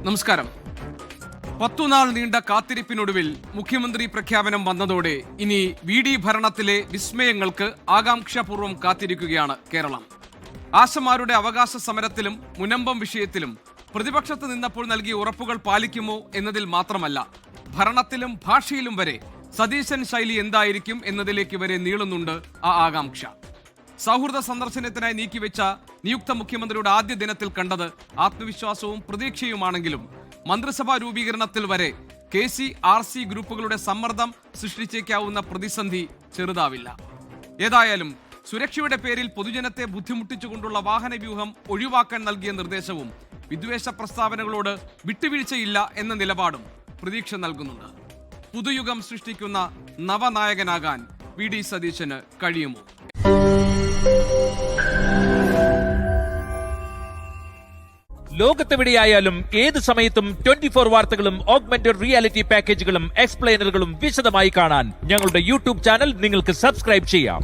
നമസ്കാരം. 10 നാൾ നീണ്ട കാത്തിരിപ്പിനൊടുവിൽ മുഖ്യമന്ത്രി പ്രഖ്യാപനം വന്നതോടെ ഇനി VD ഭരണത്തിലെ വിസ്മയങ്ങൾക്ക് ആകാംക്ഷാപൂർവ്വം കാത്തിരിക്കുകയാണ് കേരളം. ആശമാരുടെ അവകാശ സമരത്തിലും മുനമ്പം വിഷയത്തിലും പ്രതിപക്ഷത്ത് നിന്നപ്പോൾ നൽകിയ ഉറപ്പുകൾ പാലിക്കുമോ എന്നതിൽ മാത്രമല്ല, ഭരണത്തിലും ഭാഷയിലും വരെ സതീശൻ ശൈലി എന്തായിരിക്കും എന്നതിലേക്ക് വരെ നീളുന്നുണ്ട് ആ ആകാംക്ഷ. സൗഹൃദ സന്ദർശനത്തിനായി നീക്കിവെച്ച നിയുക്ത മുഖ്യമന്ത്രിയുടെ ആദ്യ ദിനത്തിൽ കണ്ടത് ആത്മവിശ്വാസവും പ്രതീക്ഷയുമാണെങ്കിലും മന്ത്രിസഭാ രൂപീകരണത്തിൽ വരെ KC-RC ഗ്രൂപ്പുകളുടെ സമ്മർദ്ദം സൃഷ്ടിച്ചേക്കാവുന്ന പ്രതിസന്ധി ചെറുതാവില്ല. ഏതായാലും സുരക്ഷയുടെ പേരിൽ പൊതുജനത്തെ ബുദ്ധിമുട്ടിച്ചുകൊണ്ടുള്ള വാഹനവ്യൂഹം ഒഴിവാക്കാൻ നൽകിയ നിർദ്ദേശവും വിദ്വേഷ പ്രസ്താവനകളോട് വിട്ടുവീഴ്ചയില്ല എന്ന നിലപാടും പ്രതീക്ഷ നൽകുന്നുണ്ട്. പുതുയുഗം സൃഷ്ടിക്കുന്ന നവനായകനാകാൻ VD സതീശന് കഴിയുമോ? ലോകത്തെവിടെയായാലും ഏത് സമയത്തും 24 വാർത്തകളും ഓഗ്മെന്റഡ് റിയാലിറ്റി പാക്കേജുകളും എക്സ്പ്ലെയിനറുകളും വിശദമായി കാണാൻ ഞങ്ങളുടെ യൂട്യൂബ് ചാനൽ നിങ്ങൾക്ക് സബ്സ്ക്രൈബ് ചെയ്യാം.